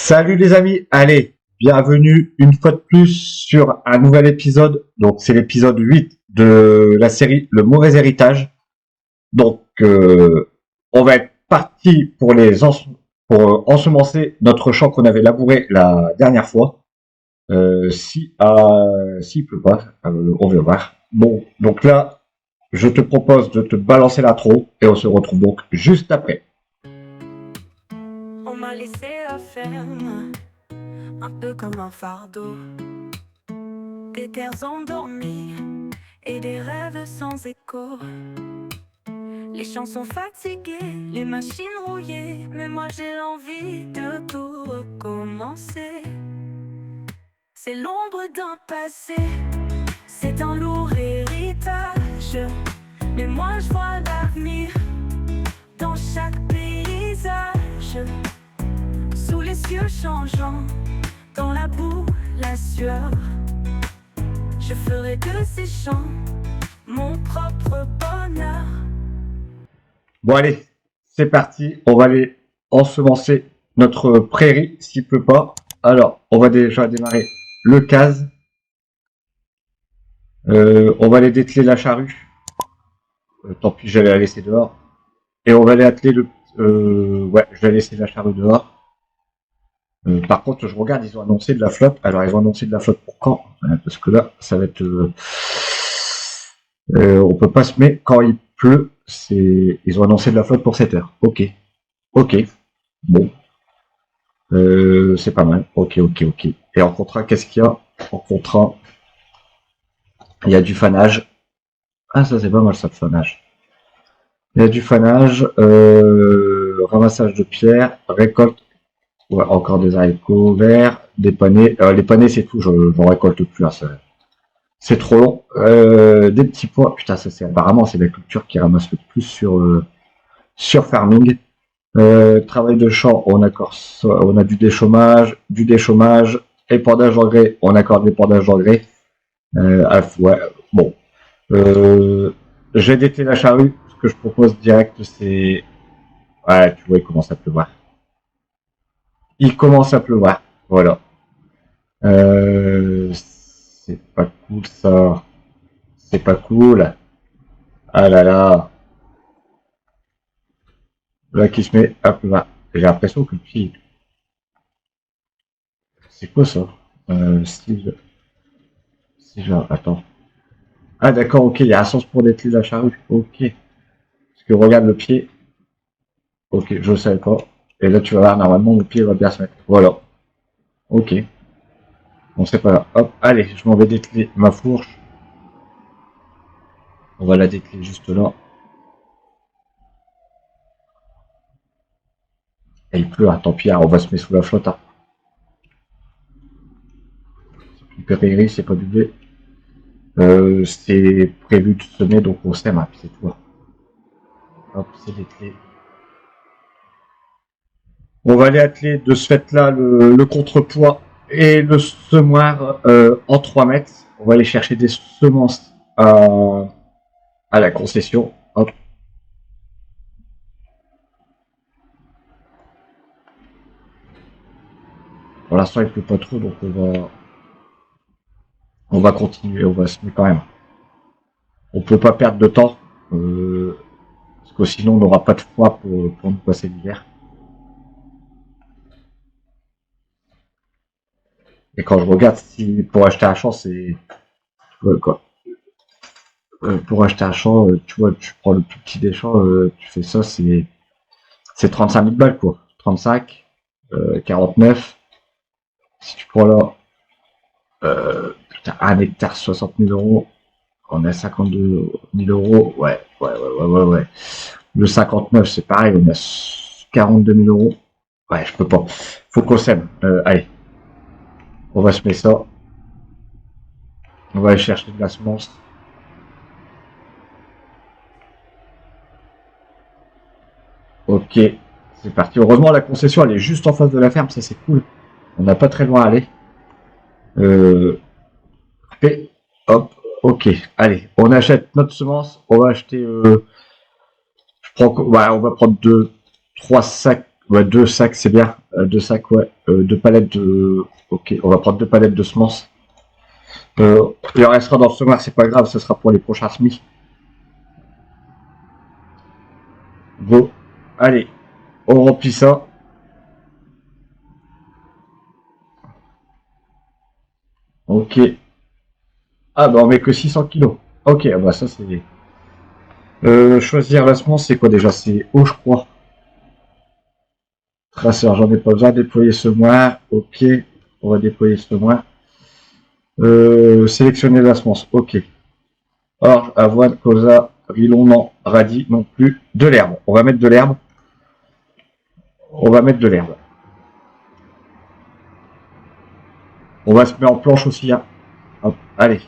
Salut les amis, allez, bienvenue une fois de plus sur un nouvel épisode. Donc c'est l'épisode 8 de la série Le Mauvais Héritage. Donc on va être parti pour ensemencer notre champ qu'on avait labouré la dernière fois. S'il pleut pas, on va voir. Bon, donc là, je te propose de te balancer l'intro et on se retrouve donc juste après. On m'a laissé la ferme, un peu comme un fardeau. Des terres endormies et des rêves sans écho. Les champs sont fatigués, les machines rouillées, mais moi j'ai l'envie de tout recommencer. C'est l'ombre d'un passé, c'est un lourd héritage, mais moi je vois l'avenir dans chaque paysage. Sous les cieux changeants, dans la boue, la sueur, je ferai de ces champs mon propre bonheur. Bon allez, c'est parti, on va aller ensemencer notre prairie s'il pleut pas. Alors, on va déjà démarrer le case. On va aller dételer la charrue. Tant pis, j'allais la laisser dehors. Et on va aller atteler le... ouais, je vais laisser la charrue dehors. Par contre, je regarde, ils ont annoncé de la flotte. Alors, ils ont annoncé de la flotte pour quand? Parce que là, ça va être... on peut pas se mettre quand il pleut. Ils ont annoncé de la flotte pour 7 heures. Ok. Ok. Bon. C'est pas mal. Ok. Et en contrat, qu'est-ce qu'il y a? En contrat, il y a du fanage. Ah, ça c'est pas mal ça, le fanage. Il y a du fanage, ramassage de pierres, récolte. Ouais, encore des haricots verts, des panais. Les panais, c'est tout, j'en récolte plus. Hein, c'est trop long. Des petits pois. Putain, ça c'est apparemment c'est la culture qui ramasse le plus sur farming. Travail de champ, on a du déchômage, épandage d'engrais, on accorde l'épandage d'engrais. Ouais, bon. J'ai dételé la charrue. Ce que je propose direct, c'est... Ouais, tu vois, il commence à pleuvoir. Il commence à pleuvoir. Voilà. C'est pas cool, ça. C'est pas cool. Ah là là. Là, qui se met à pleuvoir. J'ai l'impression que le pied... C'est quoi, ça? Style... Attends. Ah, d'accord, ok, il y a un sens pour dételer la charrue. Ok. Parce que regarde le pied. Ok, je ne savais pas. Et là, tu vas voir, normalement, le pied va bien se mettre. Voilà. Ok. Bon, c'est pas grave. Hop, allez, je m'en vais dételer ma fourche. On va la dételer juste là. Et il pleut, hein, tant pis, hein, on va se mettre sous la flotte. Hein. C'est plus c'est pas du blé. C'est prévu de semer, donc on sème, hein, puis c'est tout. Hein. Hop, c'est dételé. On va aller atteler de ce fait-là le contrepoids et le semoir en 3 mètres. On va aller chercher des semences à la concession. Hop. Pour l'instant, il ne pleut pas trop, donc on va continuer, on va semer quand même. On ne peut pas perdre de temps, parce que sinon on n'aura pas de froid pour nous passer l'hiver. Et quand je regarde, si pour acheter un champ, c'est... quoi. Pour acheter un champ, tu vois, tu prends le plus petit des champs, tu fais ça, c'est 35 000 balles, quoi. 35, 49. Si tu prends là, putain, 1 hectare, 60 000 euros, on est à 52 000 euros, ouais. Le 59, c'est pareil, on est à 42 000 euros. Ouais, je peux pas. Faut qu'on sème. Allez, on va se mettre ça. On va aller chercher de la semence. Ok, c'est parti. Heureusement, la concession, elle est juste en face de la ferme, ça c'est cool. On n'a pas très loin à aller. Et hop, ok. Allez, on achète notre semence. On va acheter... on va prendre 3 sacs Ouais, 2 sacs, c'est bien. 2 sacs, ouais. 2 palettes de... Ok, on va prendre 2 palettes de semences. Il en restera dans le semoir, c'est pas grave, ce sera pour les prochains semis. Go. Allez, on remplit ça. Ok. Ah bah on met que 600 kilos. Ok, ah bah ça c'est... choisir la semence, c'est quoi déjà? C'est eau, je crois. Traceur, j'en ai pas besoin. Déployer semoir. Ok, on va déployer semoir. Sélectionner la semence. Ok. Orge, avoine, colza, rilon, non. Radis, non plus. De l'herbe. On va mettre de l'herbe. On va mettre de l'herbe. On va se mettre en planche aussi. Hein. Hop, allez.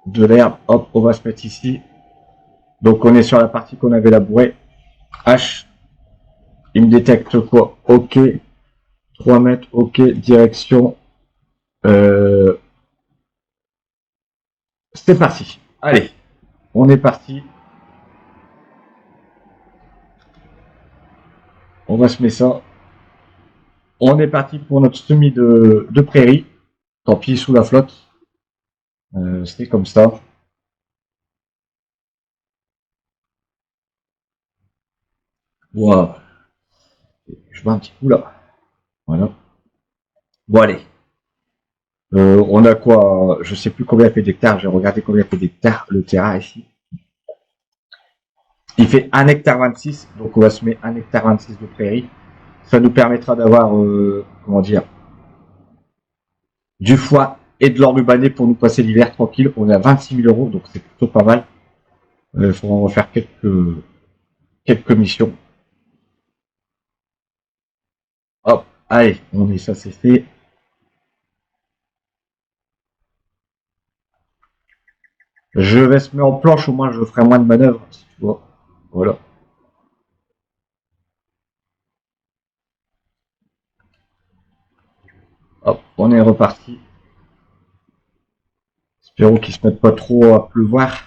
De l'herbe. Hop, on va se mettre ici. Donc on est sur la partie qu'on avait labourée. H. Il me détecte quoi? Ok. 3 mètres. Ok. Direction. C'est parti. Allez. On est parti. On va se mettre ça. On est parti pour notre semis de prairie. Tant pis, sous la flotte. C'est comme ça. Wow. Je vois un petit coup là. Voilà. Bon, allez. On a quoi? Je sais plus combien il fait d'hectares. J'ai regardé combien il fait d'hectares le terrain ici. Il fait 1 hectare 26. Donc on va se mettre 1 hectare 26 de prairie. Ça nous permettra d'avoir, comment dire, du foie et de l'or rubané pour nous passer l'hiver tranquille. On est à 26 000 euros, donc c'est plutôt pas mal. Il faudra en faire quelques missions. Hop, allez, on est ça, c'est fait. Je vais se mettre en planche, au moins je ferai moins de manœuvres, si tu vois. Voilà. Hop, on est reparti. Espérons qu'il se mette pas trop à pleuvoir.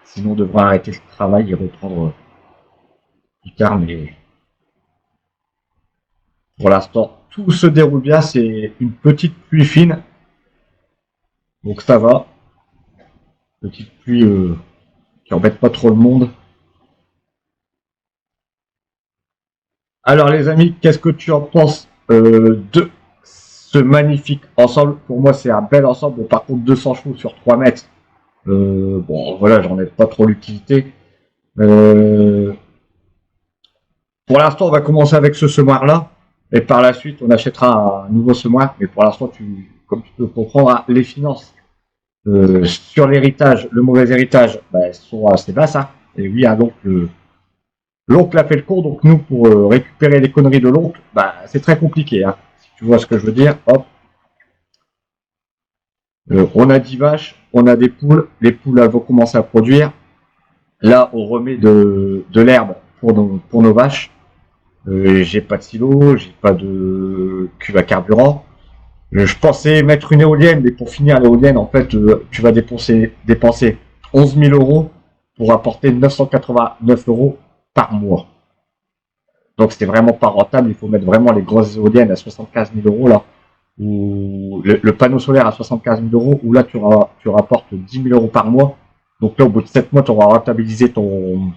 Sinon on devra arrêter le travail et reprendre plus tard, mais pour l'instant, tout se déroule bien. C'est une petite pluie fine. Donc ça va. Petite pluie qui embête pas trop le monde. Alors les amis, qu'est-ce que tu en penses de ce magnifique ensemble? Pour moi c'est un bel ensemble. Bon, par contre 200 chevaux sur 3 mètres. Bon voilà, j'en ai pas trop l'utilité. Pour l'instant on va commencer avec ce semoir là. Et par la suite on achètera un nouveau semoir. Mais pour l'instant comme tu peux comprendre, hein, les finances sur l'héritage, le mauvais héritage, bah, sont assez basses. Hein. Et oui, hein, donc l'oncle a fait le cours, donc nous, pour récupérer les conneries de l'oncle, bah, c'est très compliqué. Hein. Si tu vois ce que je veux dire, hop. On a 10 vaches, on a des poules. Les poules, elles vont commencer à produire. Là, on remet de l'herbe pour nos vaches. J'ai pas de silo, j'ai pas de cuve à carburant. Je pensais mettre une éolienne, mais pour finir l'éolienne, en fait, tu vas dépenser 11 000 euros pour apporter 989 euros par mois. Donc c'était vraiment pas rentable. Il faut mettre vraiment les grosses éoliennes à 75 000 euros là, ou le panneau solaire à 75 000 euros, où là tu rapportes 10 000 euros par mois. Donc là au bout de 7 mois tu auras rentabilisé ton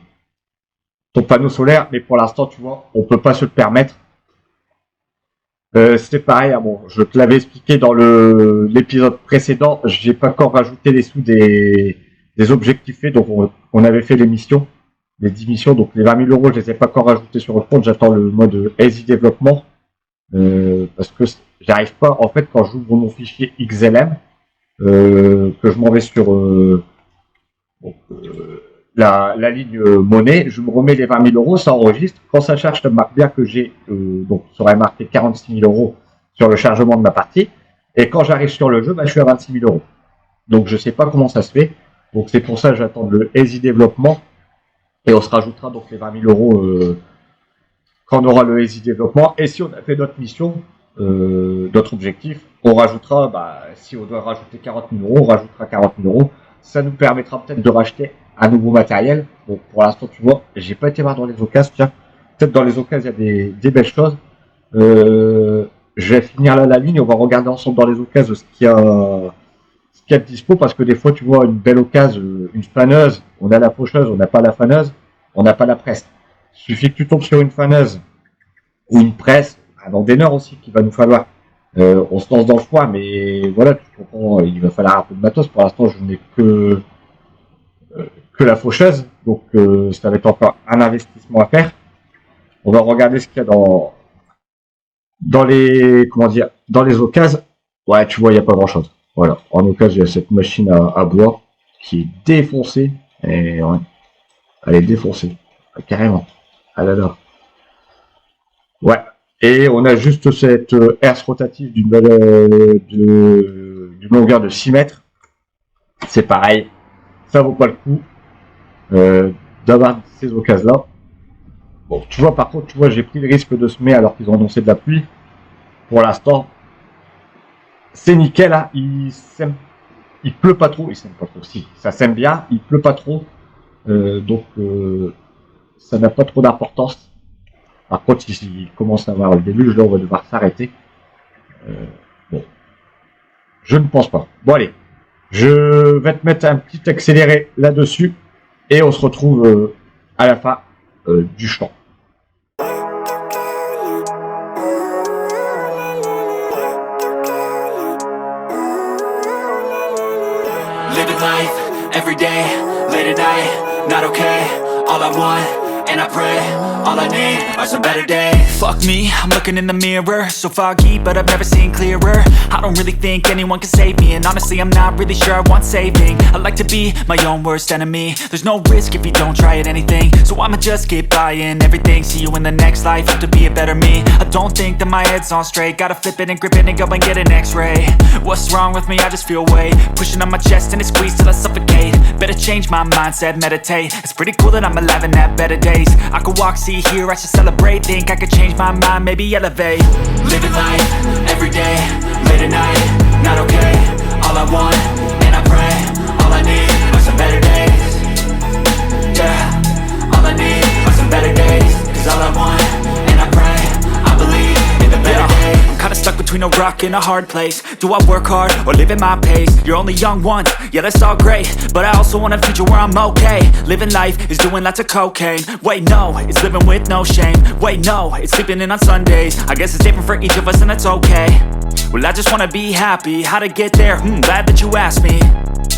panneau solaire, mais pour l'instant tu vois, on peut pas se le permettre. C'est pareil, hein, bon, je te l'avais expliqué dans l'épisode précédent, j'ai pas encore rajouté les sous des objectifs faits, donc on avait fait les missions, les 10 missions, donc les 20 000 euros, je les ai pas encore rajoutés sur le compte, j'attends le mode easy développement, parce que j'arrive pas, en fait, quand j'ouvre mon fichier XLM, que je m'en vais sur la ligne monnaie, je me remets les 20 000 euros, ça enregistre. Quand ça charge, ça marque bien que j'ai, donc ça aurait marqué 46 000 euros sur le chargement de ma partie. Et quand j'arrive sur le jeu, bah, je suis à 26 000 euros. Donc je sais pas comment ça se fait. Donc c'est pour ça que j'attends le easy développement. Et on se rajoutera donc les 20 000 euros quand on aura le easy développement. Et si on a fait notre mission, notre objectif, on rajoutera, bah, si on doit rajouter 40 000 euros, on rajoutera 40 000 euros. ça nous permettra peut-être de racheter un nouveau matériel. Bon, pour l'instant, tu vois, j'ai pas été voir dans les occasions. Tiens, peut-être dans les occasions, il y a des belles choses. Je vais finir là la ligne. On va regarder ensemble dans les occasions ce qu'il y a de dispo, parce que des fois, tu vois, une belle occasion, une faneuse, on a la faucheuse, on n'a pas la faneuse, on n'a pas la presse. Il suffit que tu tombes sur une faneuse ou une presse, un endaineur aussi qu'il va nous falloir. On se lance dans le froid, mais voilà, tu comprends, il va falloir un peu de matos. Pour l'instant, je n'ai que la faucheuse, donc ça va être encore un investissement à faire. On va regarder ce qu'il y a dans les occasions. Ouais, tu vois, il n'y a pas grand chose. Voilà, en occasion, il y a cette machine à bois qui est défoncée, et ouais, elle est défoncée, carrément. Ah là là. Ouais. Et on a juste cette herse rotative d'une longueur de 6 mètres. C'est pareil, ça vaut pas le coup d'avoir ces occasions-là. Bon, tu vois, par contre, tu vois, j'ai pris le risque de semer alors qu'ils ont annoncé de la pluie. Pour l'instant, c'est nickel, hein. Il pleut pas trop, il sème pas trop. Si, ça sème bien, il pleut pas trop. Donc, ça n'a pas trop d'importance. Par contre, s'il commence à avoir le déluge, là, on va devoir s'arrêter. Bon, je ne pense pas. Bon, allez, je vais te mettre un petit accéléré là-dessus et on se retrouve à la fin du chant. Living life, every day, late at night, not okay. All I want, and I pray, all I need are some better days. Fuck me, I'm looking in the mirror, so foggy, but I've never seen clearer. I don't really think anyone can save me, and honestly I'm not really sure I want saving. I like to be my own worst enemy. There's no risk if you don't try at anything, so I'ma just keep buying everything. See you in the next life, have to be a better me. I don't think that my head's on straight, gotta flip it and grip it and go and get an x-ray. What's wrong with me? I just feel weight pushing on my chest and it squeezes till I suffocate. Better change my mindset, meditate. It's pretty cool that I'm alive and have better days. I could walk, see, hear, I should celebrate. Think I could change my mind, maybe elevate. Living life, every day, late at night, not okay. All I want, and I pray, all I need are some better days. Yeah, all I need are some better days. Cause all I want, and I pray, I believe in the better days. I'm kinda stuck between a rock and a hard place. Do I work hard or live at my pace? You're only young once, yeah that's all great, but I also want a future where I'm okay. Living life is doing lots of cocaine. Wait no, it's living with no shame. Wait no, it's sleeping in on Sundays. I guess it's different for each of us and that's okay. Well I just wanna be happy, how to get there? Glad that you asked me.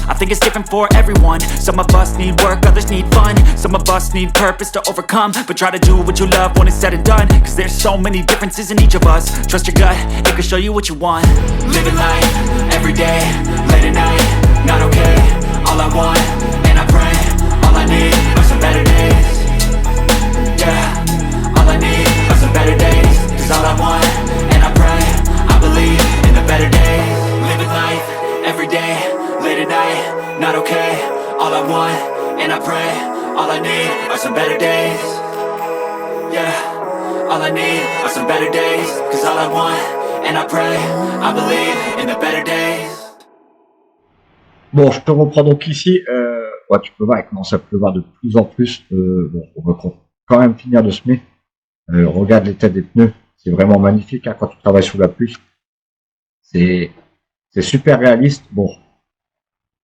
I think it's different for everyone. Some of us need work, others need fun. Some of us need purpose to overcome. But try to do what you love when it's said and done. Cause there's so many differences in each of us. Trust your gut, it can show you what you want. Living life, every day, late at night, not okay. All I want, and I pray, all I need are some better days. Yeah, all I need are some better days. Cause all I want, and I pray, I believe in the better days. Living life, every day, late at night, not okay. All I want, and I pray, all I need are some better days. Yeah, all I need are some better days. Cause all I want, and I pray, I believe in the better days. Bon, je te reprends donc ici. Ouais, tu peux voir, il commence à pleuvoir de plus en plus. Bon, on va quand même finir de semer. Regarde l'état des pneus. C'est vraiment magnifique hein, quand tu travailles sous la pluie. C'est super réaliste. Bon,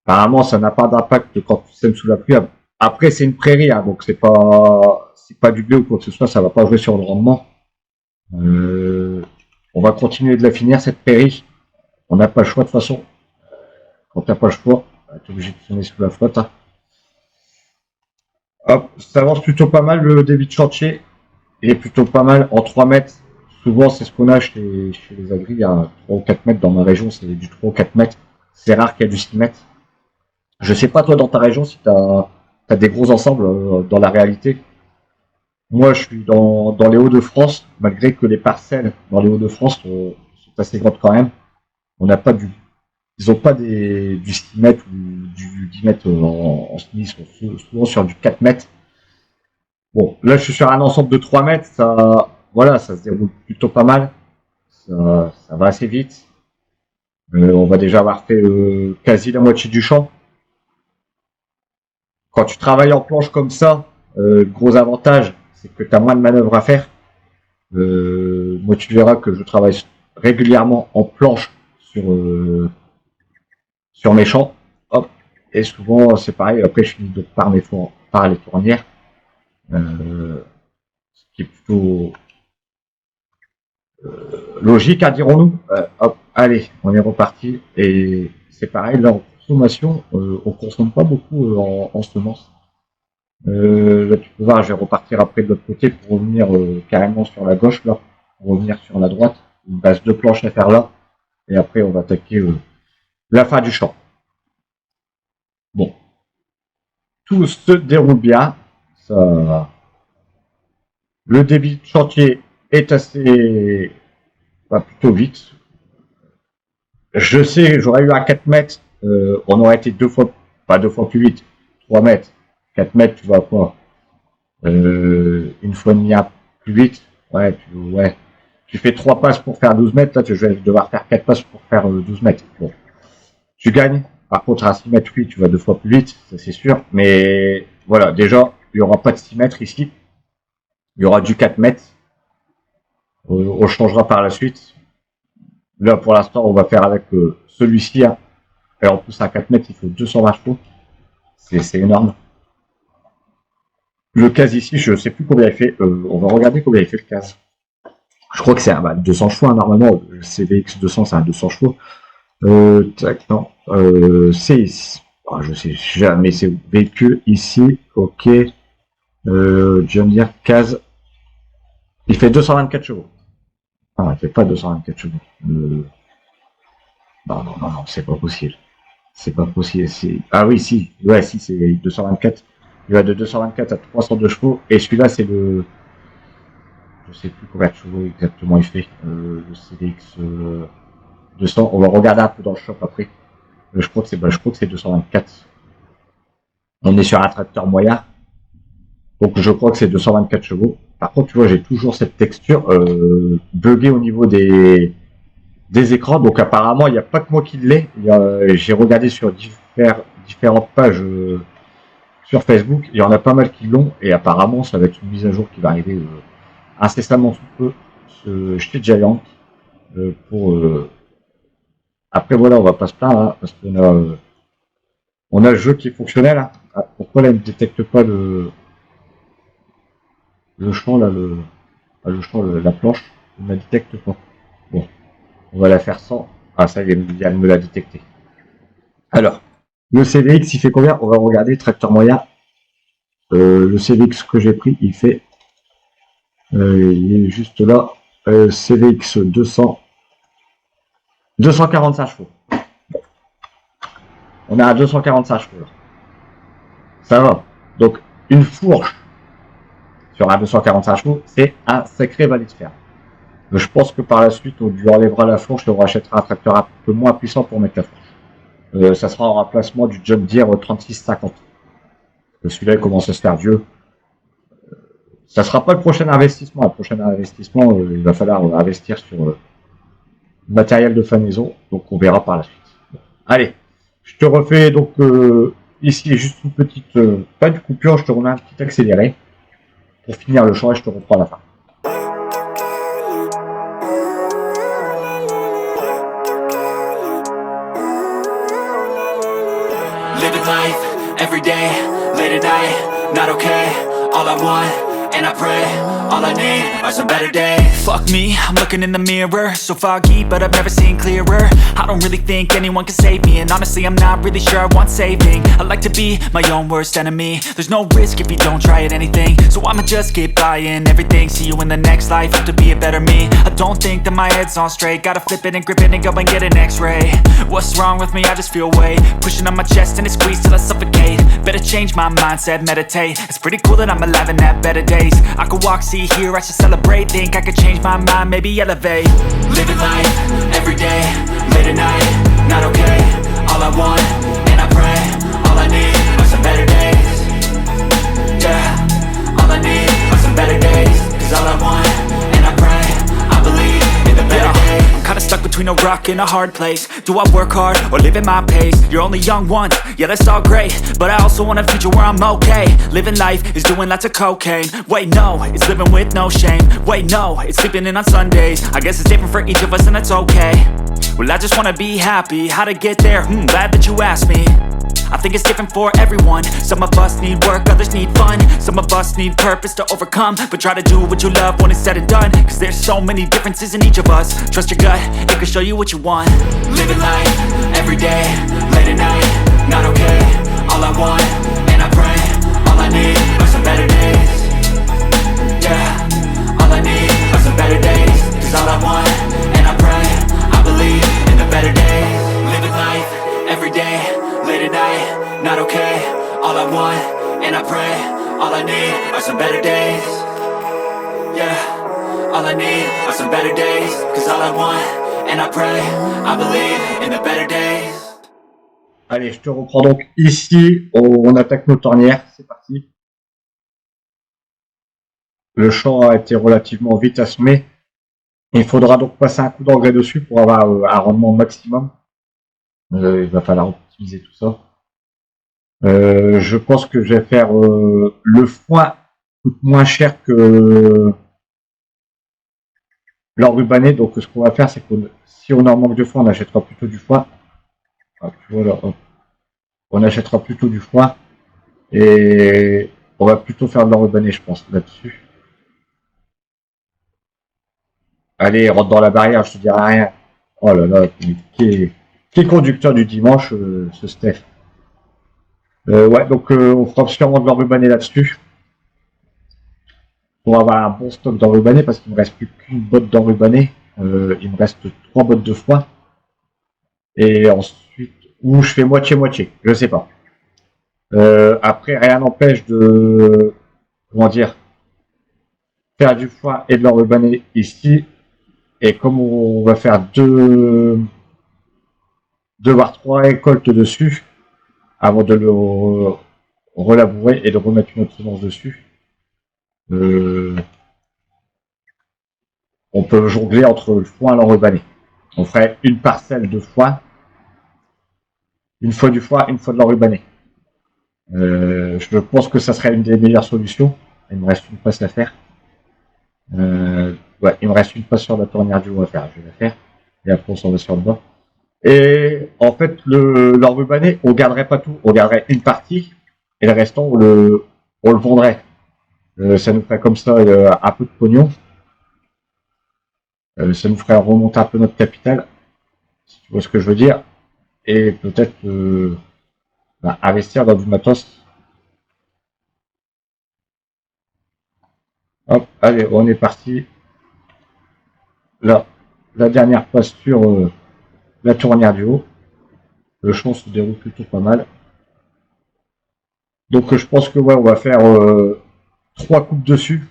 apparemment, ça n'a pas d'impact quand tu sèmes sous la pluie. Après, c'est une prairie, hein, donc c'est pas du blé ou quoi que ce soit. Ça va pas jouer sur le rendement. On va continuer de la finir cette prairie. On n'a pas le choix de toute façon. Quand t'as pas le choix, t'es obligé de semer sous la flotte. Hein. Hop, ça avance plutôt pas mal le débit de chantier. Il est plutôt pas mal en 3 mètres. Souvent, c'est ce qu'on a chez les agris. Il y a 3 ou 4 mètres dans ma région, c'est du 3 ou 4 mètres. C'est rare qu'il y ait du 6 mètres. Je sais pas toi dans ta région si t'as des gros ensembles dans la réalité. Moi, je suis dans les Hauts-de-France, malgré que les parcelles dans les Hauts-de-France sont assez grandes quand même. On n'a pas ils n'ont pas du 6 mètres ou du 10 mètres en SNI, ils sont souvent sur du 4 mètres. Bon, là je suis sur un ensemble de 3 mètres, voilà, ça se déroule plutôt pas mal. Ça va assez vite. On va déjà avoir fait quasi la moitié du champ. Quand tu travailles en planche comme ça, gros avantage, c'est que tu as moins de manœuvres à faire. Moi, tu verras que je travaille régulièrement en planche sur mes champs. Hop. Et souvent, c'est pareil. Après, je finis donc par les fournières. Ce qui est plutôt logique, hein, dirons-nous. Hop, allez, on est reparti. Et c'est pareil, là, en consommation, on consomme pas beaucoup en semences. Là, tu peux voir, je vais repartir après de l'autre côté pour revenir carrément sur la gauche, là, pour revenir sur la droite. Il me reste 2 planches à faire là. Et après, on va attaquer la fin du champ. Bon. Tout se déroule bien. Ça... Le débit de chantier est assez... plutôt vite. Je sais, j'aurais eu à 4 mètres, on aurait été 2 fois, pas 2 fois plus vite, 3 mètres. 4 mètres, tu vas quoi, une fois et demie plus vite. Ouais, tu fais 3 passes pour faire 12 mètres, là tu vas devoir faire 4 passes pour faire 12 mètres. Bon. Tu gagnes. Par contre, à 6 mètres, oui, tu vas 2 fois plus vite, ça c'est sûr. Mais voilà, déjà, il n'y aura pas de 6 mètres ici. Il y aura du 4 mètres. On changera par la suite. Là, pour l'instant, on va faire avec celui-ci. Hein. Et en plus, à 4 mètres, il faut 220 chevaux. C'est énorme. Le case ici, je ne sais plus combien il fait. On va regarder combien il fait le case. Je crois que c'est 200 chevaux, hein, normalement. Le CVX 200, c'est un 200 chevaux. Tac, non. C'est ici. Oh, je sais jamais, c'est véhicule ici. Ok. Je viens de dire case. Il fait 224 chevaux. Ah, il fait pas 224 chevaux. Non, c'est pas possible. C'est pas possible. Ah oui, si. Ouais, si, c'est 224. Il va de 224 à 302 chevaux. Et celui-là, c'est le... Je sais plus combien de chevaux exactement il fait. Le CDX 200. On va regarder un peu dans le shop après. Je crois que c'est 224. On est sur un tracteur moyen. Donc je crois que c'est 224 chevaux. Par contre, tu vois, j'ai toujours cette texture buggée au niveau des écrans. Donc apparemment, il n'y a pas que moi qui l'ai. J'ai regardé sur différentes pages sur Facebook. Il y en a pas mal qui l'ont. Et apparemment, ça va être une mise à jour qui va arriver incessamment sous peu chez Giant. Après, voilà, on va pas se plaindre. Hein, parce qu'on a le jeu qui est fonctionnel. Hein. Ah, pourquoi là, il ne détecte pas le champ, là, la planche, il ne la détecte pas. Bon, on va la faire sans. Ah, ça y est, il vient de me la détecter. Alors, le CVX, il fait combien? On va regarder, tracteur moyen. Le CVX que j'ai pris, il fait... il est juste là. CVX 200. 245 chevaux. On est à 245 chevaux, là. Ça va. Donc, une fourche sur un 245 chevaux, c'est un sacré valide de fer. Je pense que par la suite, on lui enlèvera la fourche et on rachètera un tracteur un peu moins puissant pour mettre la fourche. Ça sera en remplacement du John Deere 3650. Celui-là, il commence à se faire vieux. Ça sera pas le prochain investissement. Le prochain investissement, il va falloir investir sur le matériel de fanaison. Donc, on verra par la suite. Bon. Allez, je te refais donc ici juste une petite, pas de coupure, je te remets un petit accéléré. Pour finir le champ et je te reprends à la fin. Living life, every day, late at night, not okay. All I want, and I pray, all I need are some better days. Fuck me, I'm looking in the mirror, so foggy, but I've never seen clearer. I don't really think anyone can save me, and honestly I'm not really sure I want saving. I like to be my own worst enemy. There's no risk if you don't try at anything, so I'ma just keep buying everything. See you in the next life, have to be a better me. I don't think that my head's on straight, gotta flip it and grip it and go and get an x-ray. What's wrong with me? I just feel weight pushing on my chest and it squeezes till I suffocate. Better change my mindset, meditate. It's pretty cool that I'm alive and have better days. I could walk, see, hear, I should celebrate. Think I could change my mind, maybe elevate. Living life, every day, late at night, not okay. All I want, and I pray, all I need are some better days. Yeah, all I need are some better days. Cause all I want, and I pray, I believe in the better days. I'm kinda stuck between between a rock and a hard place. Do I work hard or live at my pace? You're only young once, yeah that's all great, but I also want a future where I'm okay. Living life is doing lots of cocaine. Wait no, it's living with no shame. Wait no, it's sleeping in on Sundays. I guess it's different for each of us and that's okay. Well I just wanna be happy, how to get there? Glad that you asked me. I think it's different for everyone. Some of us need work, others need fun. Some of us need purpose to overcome. But try to do what you love when it's said and done. Cause there's so many differences in each of us. Trust your gut, it can show you what you want. Living life, everyday, late at night, not okay. All I want, and I pray, all I need are some better days. Yeah, all I need are some better days. Cause all I want, and I pray, I believe in the better days. Living life, everyday, late at night, not okay. All I want, and I pray, all I need are some better days. Yeah, all I need are some better days. Cause all I want, and I pray, I believe in the better days. Allez, je te reprends donc ici, on attaque nos tournières, c'est parti. Le champ a été relativement vite assemé. Il faudra donc passer un coup d'engrais dessus pour avoir un rendement maximum. Il va falloir optimiser tout ça. Je pense que je vais faire le foin coûte moins cher que l'enrubané. Donc ce qu'on va faire, c'est que si on en manque de foin, on achètera plutôt du foin. Ah, voilà, on achètera plutôt du foin et on va plutôt faire de l'enrubané, je pense, là-dessus. Allez, rentre dans la barrière, je te dirai rien. Oh là là, qui est conducteur du dimanche, ce Steph. Ouais, donc on fera sûrement de l'enrubané là-dessus. Pour avoir un bon stock d'enrubané, parce qu'il me reste plus qu'une botte d'enrubané. Il me reste 3 bottes de foin. Et ensuite, ou je fais moitié-moitié, je sais pas. Après, rien n'empêche de, comment dire, faire du foin et de l'enrubané ici. Et comme on va faire deux voire 3 récoltes dessus, avant de le relabourer et de remettre une autre semence dessus, on peut jongler entre le foin et l'enrubané. On ferait une parcelle de foin, une fois du foin, une fois de l'enrubané. Je pense que ça serait une des meilleures solutions. Il me reste une passe à faire. Ouais, il me reste une passe sur la tournière du haut à faire. Je vais la faire. Et après, on s'en va sur le bas. Et en fait, l'enrubané, on garderait pas tout. On garderait une partie. Et le restant, on le vendrait. Ça nous ferait comme ça un peu de pognon. Ça nous ferait remonter un peu notre capital. Si tu vois ce que je veux dire. Et peut-être investir dans du matos. Hop, allez, on est parti. Là, la dernière passe sur la tournière du haut. Le champ se déroule plutôt pas mal. Donc je pense que ouais, on va faire 3 coupes dessus.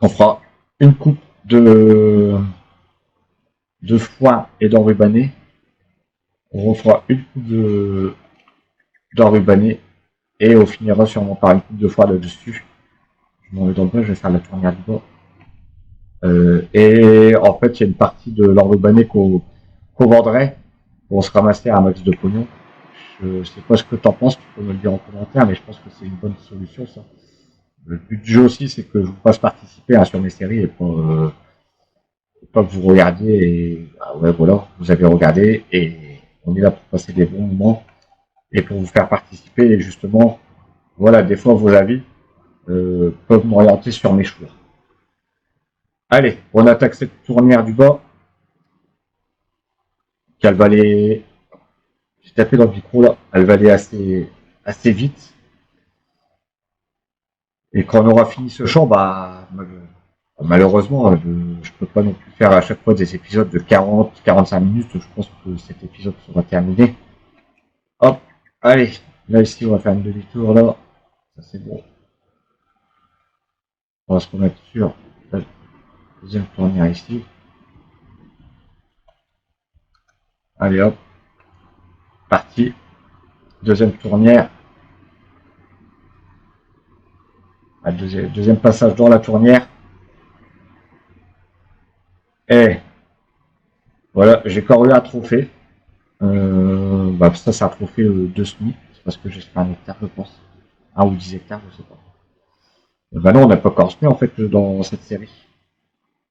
On fera une coupe de foin et d'enrubané. On refera une coupe d'enrubané et on finira sûrement par une coupe de foin là-dessus. Je m'en vais dans le bas, je vais faire la tournière du bas. Et en fait, il y a une partie de l'enrubané qu'on vendrait pour se ramasser un max de pognon. Je sais pas ce que t'en penses, tu peux me le dire en commentaire, mais je pense que c'est une bonne solution, ça. Le but du jeu aussi, c'est que je vous fasse participer sur mes séries et pas que vous regardiez et ouais, voilà, vous avez regardé et on est là pour passer des bons moments et pour vous faire participer et justement, voilà, des fois vos avis peuvent m'orienter sur mes choix. Allez, on attaque cette tournière du bas. Elle va aller. J'ai tapé dans le micro là. Elle va aller assez vite. Et quand on aura fini ce champ, malheureusement, je peux pas non plus faire à chaque fois des épisodes de 40-45 minutes. Je pense que cet épisode sera terminé. Hop, allez. Là ici, on va faire une demi-tour là. Ça c'est bon. On va se remettre sur la deuxième tournière ici. Allez hop. Parti. Deuxième tournière. Deuxième passage dans la tournière. Et Voilà, j'ai encore eu un trophée. Bah, ça, c'est un trophée de SMI. C'est parce que j'ai fait 1 hectare, je pense. 1 ou 10 hectares, je sais pas. Et bah non, on n'a pas encore SMI, en fait, dans cette série.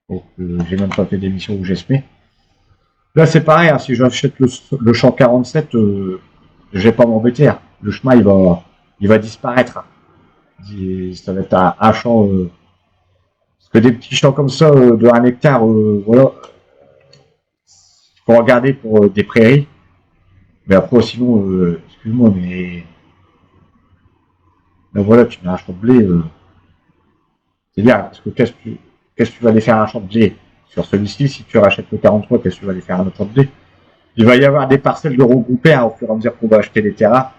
Donc, j'ai même pas fait d'émission où j'ai SMI. Là, c'est pareil, hein, si j'achète le champ 47, je vais pas m'embêter. Hein. Le chemin, il va disparaître. Hein. Ça va être un champ. Parce que des petits champs comme ça, de 1 hectare, voilà, il faut regarder pour des prairies. Mais après, sinon, excuse-moi, mais ben voilà, tu mets un champ de blé, c'est bien, parce que qu'est-ce que tu vas aller faire un champ de blé sur celui-ci, si tu rachètes le 43, qu'est-ce que tu vas aller faire un autre champ de blé? Il va y avoir des parcelles de regroupées hein, au fur et à mesure qu'on va acheter les terrains.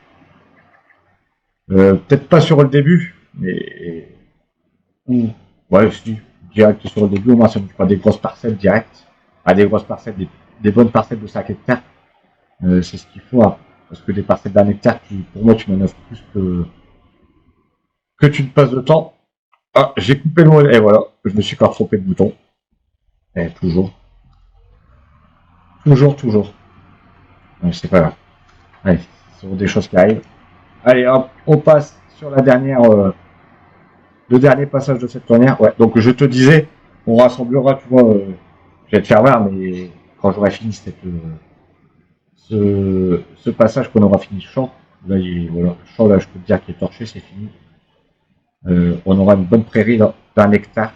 Peut-être pas sur le début, mais ouais, si, direct sur le début, au moins ça nous fera des grosses parcelles directes. Ah, des grosses parcelles, des bonnes parcelles de 5 hectares. C'est ce qu'il faut, hein, parce que des parcelles d'1 hectare, pour moi, tu manœuvres plus que tu ne passes de temps. Ah, j'ai coupé le modèle, et voilà, je me suis encore trompé de bouton. Et toujours. Toujours, toujours. Ouais, c'est pas grave. Allez, ce sont des choses qui arrivent. Allez, hop, on passe sur le dernier passage de cette tournière. Ouais, donc je te disais, on rassemblera, tu vois, je vais te faire voir, mais quand j'aurai fini ce passage, qu'on aura fini le champ, là, voilà, le champ, là, je peux te dire qu'il est torché, c'est fini. On aura une bonne prairie d'1 hectare.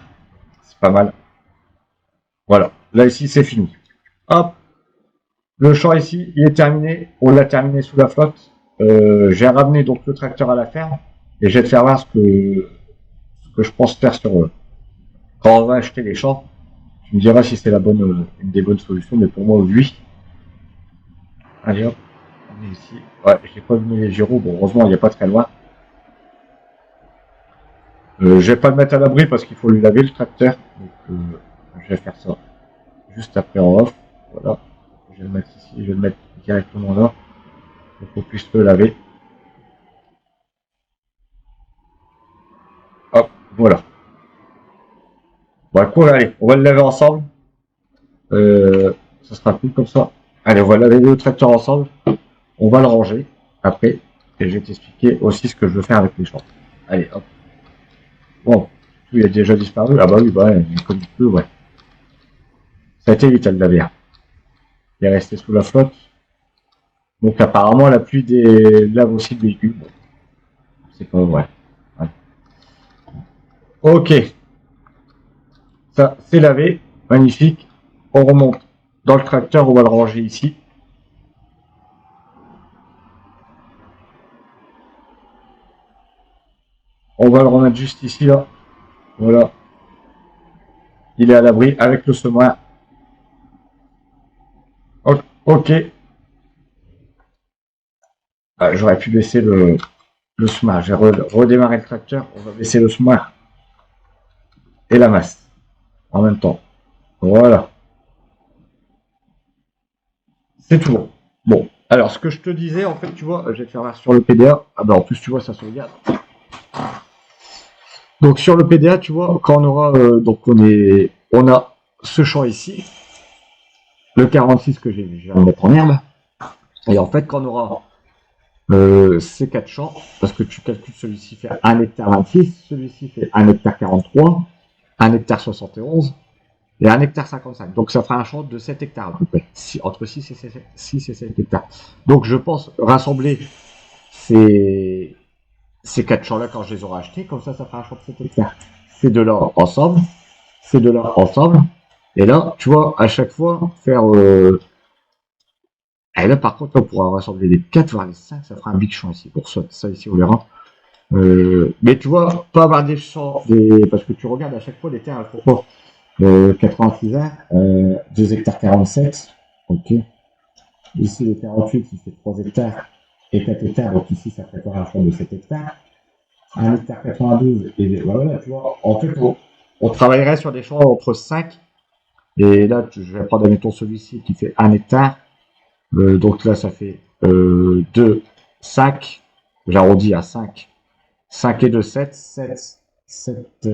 C'est pas mal. Voilà. Là, ici, c'est fini. Hop. Le champ ici, il est terminé. On l'a terminé sous la flotte. J'ai ramené donc le tracteur à la ferme. Et je vais te faire voir ce que je pense faire sur quand on va acheter les champs. Tu me diras si c'est une des bonnes solutions. Mais pour moi, oui. Allez hop. On est ici. Ouais, j'ai pas mis les gyros. Bon, heureusement, il n'y a pas très loin. Je vais pas le mettre à l'abri parce qu'il faut lui laver le tracteur. Donc, je vais faire ça juste après en off. Voilà. Je vais le mettre ici. Je vais le mettre directement là. Pour qu'on puisse le laver. Hop, voilà. Bon, cool, allez, on va le laver ensemble. Ça sera cool comme ça. Allez, on va laver le tracteur ensemble. On va le ranger après. Et je vais t'expliquer aussi ce que je veux faire avec les champs. Allez, hop. Bon, tout il a déjà disparu. Ah bah oui, bah ouais, comme il peut, ouais. Ça a été vite à le laver. Hein. Il est resté sous la flotte. Donc apparemment la pluie lave aussi le véhicule. Bon, c'est pas vrai. Ouais. Ok. Ça, c'est lavé. Magnifique. On remonte dans le tracteur. On va le ranger ici. On va le remettre juste ici, là. Voilà. Il est à l'abri avec le semoir. Ok. Ah, j'aurais pu baisser le semoir. J'ai redémarré le tracteur. On va baisser le semoir et la masse en même temps. Voilà. C'est tout bon. Bon. Alors, ce que je te disais, en fait, tu vois, je vais te faire voir sur le PDA. Ah ben, en plus, tu vois, ça sauvegarde. Donc, sur le PDA, tu vois, quand on aura, donc on a ce champ ici, le 46 que je vais mettre en herbe. Et en fait, quand on aura ces 4 champs, parce que tu calcules, celui-ci fait 1 hectare 26, celui-ci fait 1 hectare 43, 1 hectare 71 et 1 hectare 55. Donc ça fera un champ de 7 hectares à peu près, entre 6 et 7 hectares. Donc je pense rassembler ces 4 champs-là quand je les aurai achetés, comme ça fera un champ de 7 hectares. Ces deux-là ensemble, ces deux-là ensemble, et là, tu vois, à chaque fois, faire... Et là, par contre, on pourra rassembler les 4, voire les 5, ça fera un big champ ici. Pour ça ici, on verra. Mais tu vois, pas avoir des champs, parce que tu regardes à chaque fois les terres, elles font pas 86 heures, 2 hectares 47, ok. Ici, les 48, il fait 3 hectares et 4 hectares, donc ici, ça fait un champ de 7 hectares. 1 hectare 92, et voilà, tu vois, en fait, on travaillerait sur des champs entre 5, et là, je vais prendre, admettons, celui-ci qui fait 1 hectare, donc là, ça fait 2, 5, j'arrondis à 5, 5 et 2, 7, 7, 7,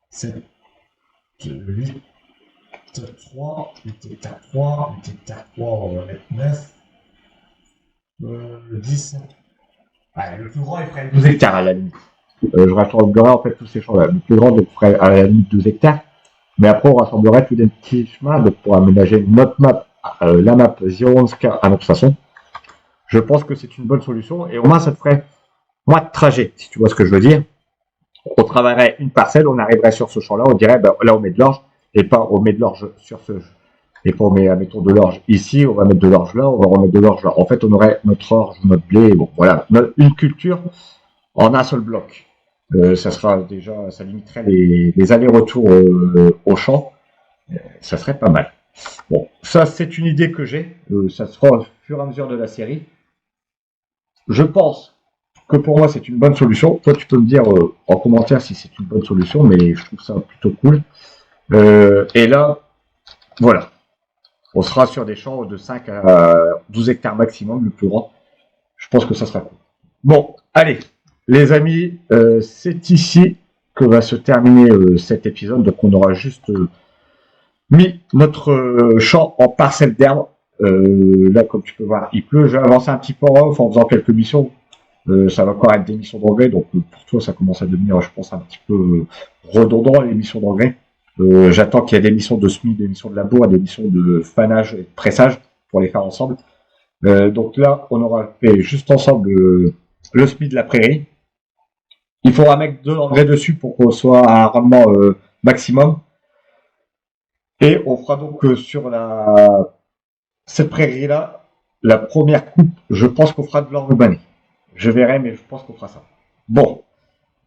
7, 8, 3, hectares 3, hectares 3, on va mettre 9, 10. Ouais, le plus grand, il ferait 12 hectares à la limite. Je rassemblerai en fait tous ces champs-là. Le plus grand, donc, ferait à la limite 12 hectares. Mais après, on rassemblerait tous des petits chemins donc, pour aménager notre map, la map 011K à notre façon. Je pense que c'est une bonne solution. Et au moins, ça te ferait moins de trajet, si tu vois ce que je veux dire. On travaillerait une parcelle, on arriverait sur ce champ-là, on dirait, ben, là, on met de l'orge, et pas on met de l'orge sur ce. Et pas on met, mettons, de l'orge ici, on va mettre de l'orge là, on va remettre de l'orge là. En fait, on aurait notre orge, notre blé, bon, voilà, une culture en un seul bloc. Ça sera déjà, ça limiterait les allers-retours au champ. Ça serait pas mal. Bon, ça, c'est une idée que j'ai. Ça se fera au fur et à mesure de la série. Je pense que pour moi, c'est une bonne solution. Toi, tu peux me dire en commentaire si c'est une bonne solution, mais je trouve ça plutôt cool. Et là, voilà. On sera sur des champs de 5 à 12 hectares maximum, le plus grand. Je pense que ça sera cool. Bon, allez, les amis, c'est ici que va se terminer cet épisode. Donc, on aura juste mis notre champ en parcelle d'herbe. Là, comme tu peux voir, il pleut. J'ai avancé un petit peu en off en faisant quelques missions. Ça va encore être des missions d'engrais. Donc, pour toi, ça commence à devenir, je pense, un petit peu redondant, les missions d'engrais. J'attends qu'il y ait des missions de semis, des missions de labour, des missions de fanage et de pressage pour les faire ensemble. Donc là, on aura fait juste ensemble le semis de la prairie. Il faudra mettre de l'engrais dessus pour qu'on soit à un rendement maximum. Et on fera donc sur cette prairie-là, la première coupe, je pense qu'on fera de l'orge. Je verrai, mais je pense qu'on fera ça. Bon,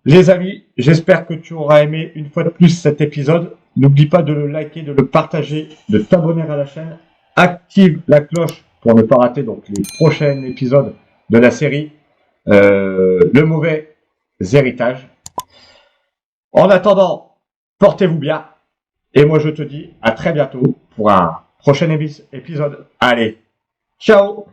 les amis, j'espère que tu auras aimé une fois de plus cet épisode. N'oublie pas de le liker, de le partager, de t'abonner à la chaîne. Active la cloche pour ne pas rater donc les prochains épisodes de la série Le Mauvais Héritage. En attendant, portez-vous bien. Et moi, je te dis à très bientôt pour un prochain épisode. Allez, ciao!